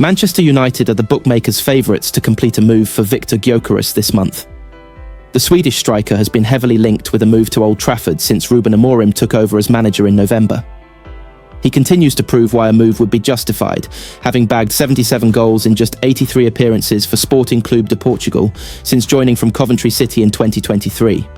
Manchester United are the bookmakers' favourites to complete a move for Victor Gyokeres this month. The Swedish striker has been heavily linked with a move to Old Trafford since Ruben Amorim took over as manager in November. He continues to prove why a move would be justified, having bagged 77 goals in just 83 appearances for Sporting Clube de Portugal since joining from Coventry City in 2023.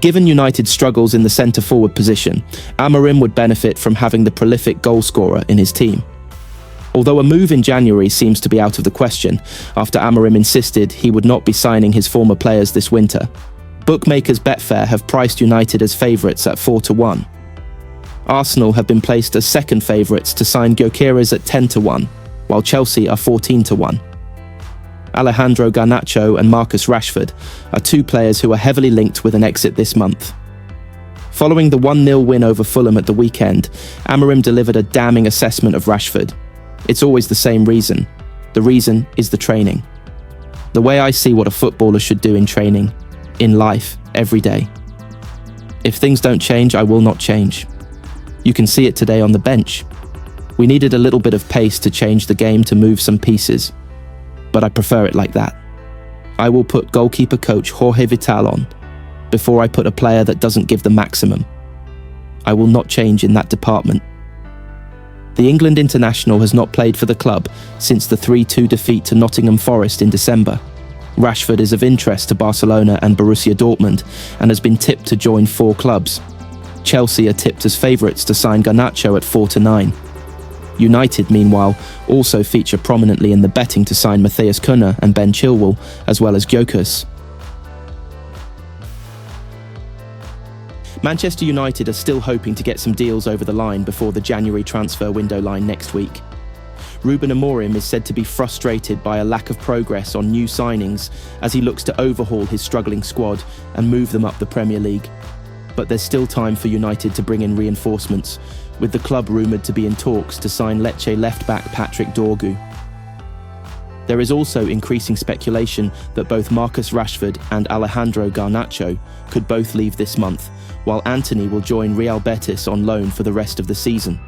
Given United's struggles in the centre-forward position, Amorim would benefit from having the prolific goalscorer in his team. Although a move in January seems to be out of the question, after Amorim insisted he would not be signing his former players this winter, bookmakers Betfair have priced United as favourites at 4-1. Arsenal have been placed as second favourites to sign Gyokeres at 10-1, while Chelsea are 14-1. Alejandro Garnacho and Marcus Rashford are two players who are heavily linked with an exit this month. Following the 1-0 win over Fulham at the weekend, Amorim delivered a damning assessment of Rashford. It's always the same reason. The reason is the training. The way I see what a footballer should do in training, in life, every day. If things don't change, I will not change. You can see it today on the bench. We needed a little bit of pace to change the game to move some pieces, but I prefer it like that. I will put goalkeeper coach Jorge Vital on before I put a player that doesn't give the maximum. I will not change in that department. The England international has not played for the club since the 3-2 defeat to Nottingham Forest in December. Rashford is of interest to Barcelona and Borussia Dortmund and has been tipped to join 4 clubs. Chelsea are tipped as favourites to sign Garnacho at 4-9. United, meanwhile, also feature prominently in the betting to sign Matthias Cunha and Ben Chilwell, as well as Gyokeres. Manchester United are still hoping to get some deals over the line before the January transfer window line next week. Ruben Amorim is said to be frustrated by a lack of progress on new signings as he looks to overhaul his struggling squad and move them up the Premier League. But there's still time for United to bring in reinforcements, with the club rumoured to be in talks to sign Lecce left-back Patrick Dorgu. There is also increasing speculation that both Marcus Rashford and Alejandro Garnacho could both leave this month, while Antony will join Real Betis on loan for the rest of the season.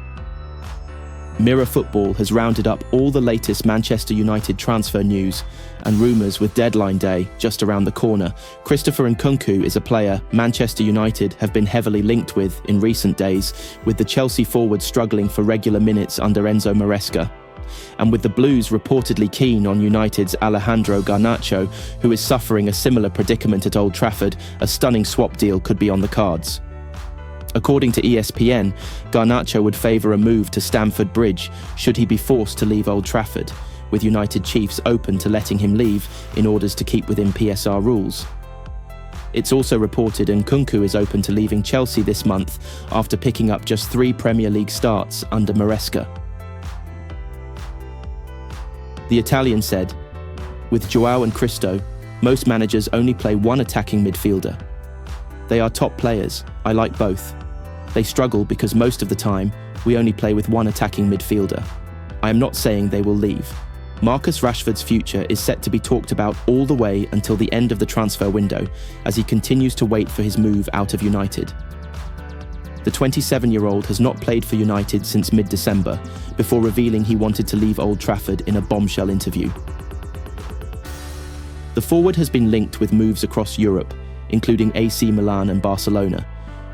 Mirror Football has rounded up all the latest Manchester United transfer news and rumours with deadline day just around the corner. Christopher Nkunku is a player Manchester United have been heavily linked with in recent days, with the Chelsea forward struggling for regular minutes under Enzo Maresca. And with the Blues reportedly keen on United's Alejandro Garnacho, who is suffering a similar predicament at Old Trafford, a stunning swap deal could be on the cards. According to ESPN, Garnacho would favour a move to Stamford Bridge should he be forced to leave Old Trafford, with United chiefs open to letting him leave in order to keep within PSR rules. It's also reported Nkunku is open to leaving Chelsea this month after picking up just 3 Premier League starts under Maresca. The Italian said, "With Joao and Cristo, most managers only play one attacking midfielder. They are top players, I like both. They struggle because most of the time, we only play with one attacking midfielder. I am not saying they will leave." Marcus Rashford's future is set to be talked about all the way until the end of the transfer window, as he continues to wait for his move out of United. The 27-year-old has not played for United since mid-December, before revealing he wanted to leave Old Trafford in a bombshell interview. The forward has been linked with moves across Europe, including AC Milan and Barcelona,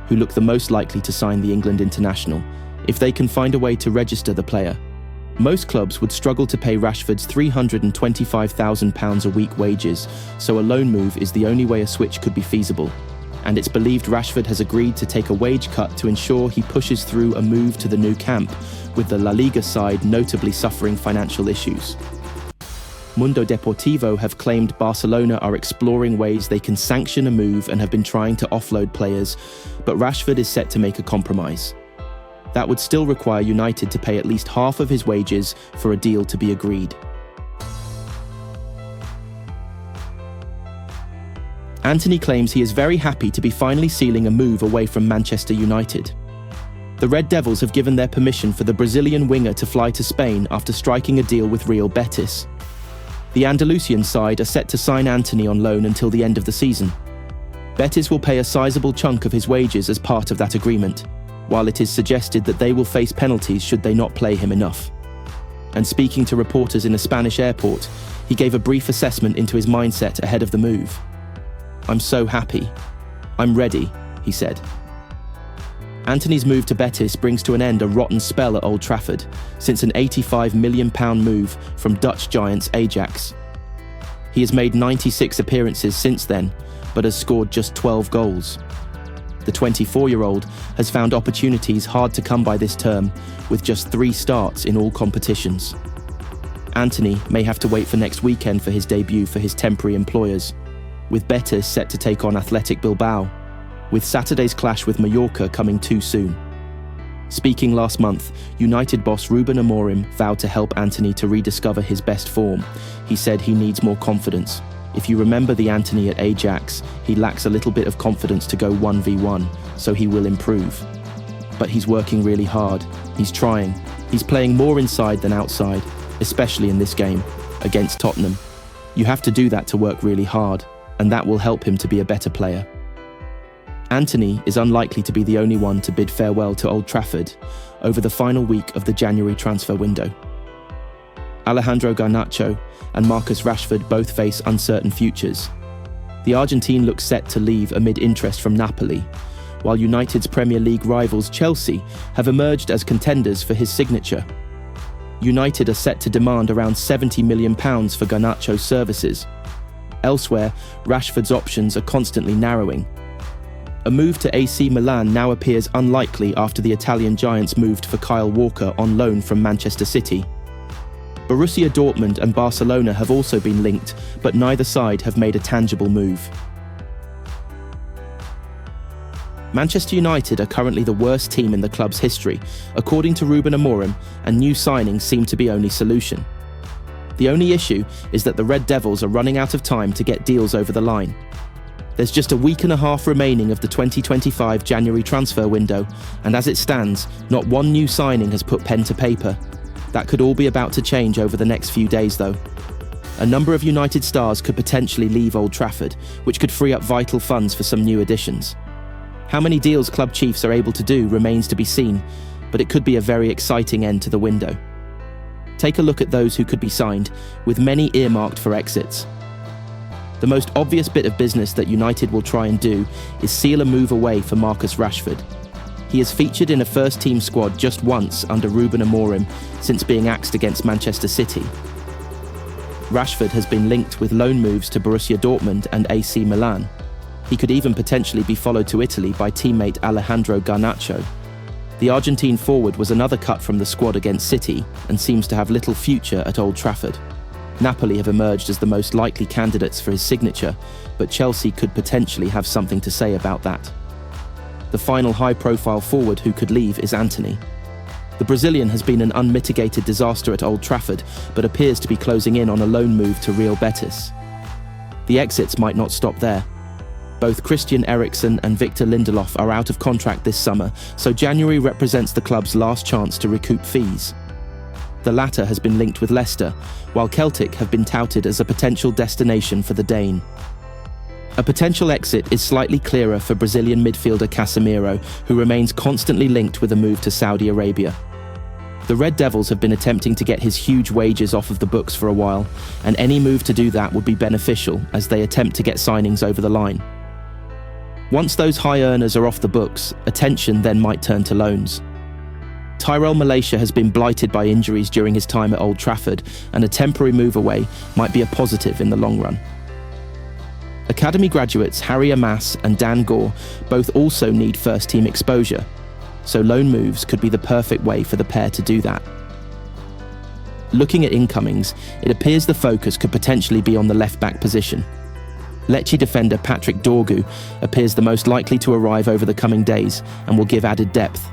who look the most likely to sign the England international, if they can find a way to register the player. Most clubs would struggle to pay Rashford's £325,000 a week wages, so a loan move is the only way a switch could be feasible. And it's believed Rashford has agreed to take a wage cut to ensure he pushes through a move to the new camp, with the La Liga side notably suffering financial issues. Mundo Deportivo have claimed Barcelona are exploring ways they can sanction a move and have been trying to offload players, but Rashford is set to make a compromise. That would still require United to pay at least half of his wages for a deal to be agreed. Antony claims he is very happy to be finally sealing a move away from Manchester United. The Red Devils have given their permission for the Brazilian winger to fly to Spain after striking a deal with Real Betis. The Andalusian side are set to sign Antony on loan until the end of the season. Betis will pay a sizable chunk of his wages as part of that agreement, while it is suggested that they will face penalties should they not play him enough. And speaking to reporters in a Spanish airport, he gave a brief assessment into his mindset ahead of the move. "I'm so happy. I'm ready," he said. Antony's move to Betis brings to an end a rotten spell at Old Trafford since an £85 million move from Dutch giants Ajax. He has made 96 appearances since then, but has scored just 12 goals. The 24-year-old has found opportunities hard to come by this term, with just 3 starts in all competitions. Antony may have to wait for next weekend for his debut for his temporary employers, with Betis set to take on Athletic Bilbao, with Saturday's clash with Mallorca coming too soon. Speaking last month, United boss Ruben Amorim vowed to help Antony to rediscover his best form. He said he needs more confidence. If you remember the Antony at Ajax, he lacks a little bit of confidence to go 1v1, so he will improve. But he's working really hard. He's trying. He's playing more inside than outside, especially in this game, against Tottenham. You have to do that to work really hard, and that will help him to be a better player. Antony is unlikely to be the only one to bid farewell to Old Trafford over the final week of the January transfer window. Alejandro Garnacho and Marcus Rashford both face uncertain futures. The Argentine looks set to leave amid interest from Napoli, while United's Premier League rivals Chelsea have emerged as contenders for his signature. United are set to demand around £70 million for Garnacho's services. Elsewhere, Rashford's options are constantly narrowing. A move to AC Milan now appears unlikely after the Italian giants moved for Kyle Walker on loan from Manchester City. Borussia Dortmund and Barcelona have also been linked, but neither side have made a tangible move. Manchester United are currently the worst team in the club's history, according to Ruben Amorim, and new signings seem to be only solution. The only issue is that the Red Devils are running out of time to get deals over the line. There's just a week and a half remaining of the 2025 January transfer window, and as it stands, not one new signing has put pen to paper. That could all be about to change over the next few days, though. A number of United stars could potentially leave Old Trafford, which could free up vital funds for some new additions. How many deals club chiefs are able to do remains to be seen, but it could be a very exciting end to the window. Take a look at those who could be signed, with many earmarked for exits. The most obvious bit of business that United will try and do is seal a move away for Marcus Rashford. He has featured in a first-team squad just once under Ruben Amorim since being axed against Manchester City. Rashford has been linked with loan moves to Borussia Dortmund and AC Milan. He could even potentially be followed to Italy by teammate Alejandro Garnacho. The Argentine forward was another cut from the squad against City and seems to have little future at Old Trafford. Napoli have emerged as the most likely candidates for his signature, but Chelsea could potentially have something to say about that. The final high-profile forward who could leave is Antony. The Brazilian has been an unmitigated disaster at Old Trafford, but appears to be closing in on a loan move to Real Betis. The exits might not stop there. Both Christian Eriksen and Victor Lindelof are out of contract this summer, so January represents the club's last chance to recoup fees. The latter has been linked with Leicester, while Celtic have been touted as a potential destination for the Dane. A potential exit is slightly clearer for Brazilian midfielder Casemiro, who remains constantly linked with a move to Saudi Arabia. The Red Devils have been attempting to get his huge wages off of the books for a while, and any move to do that would be beneficial as they attempt to get signings over the line. Once those high earners are off the books, attention then might turn to loans. Tyrell Malacia has been blighted by injuries during his time at Old Trafford, and a temporary move away might be a positive in the long run. Academy graduates Harry Maguire and Dan Gore both also need first-team exposure, so loan moves could be the perfect way for the pair to do that. Looking at incomings, it appears the focus could potentially be on the left-back position. Lecce defender Patrick Dorgu appears the most likely to arrive over the coming days and will give added depth.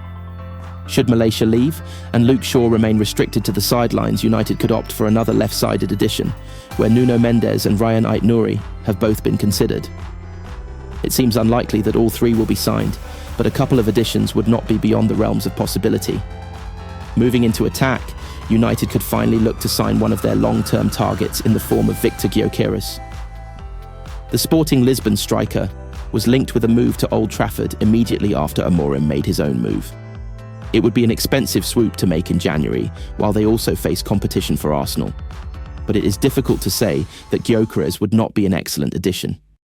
Should Malacia leave and Luke Shaw remain restricted to the sidelines, United could opt for another left-sided addition, where Nuno Mendes and Ryan Ait-Nouri have both been considered. It seems unlikely that all three will be signed, but a couple of additions would not be beyond the realms of possibility. Moving into attack, United could finally look to sign one of their long-term targets in the form of Victor Gyokeres. The Sporting Lisbon striker was linked with a move to Old Trafford immediately after Amorim made his own move. It would be an expensive swoop to make in January, while they also face competition for Arsenal. But it is difficult to say that Gyokeres would not be an excellent addition.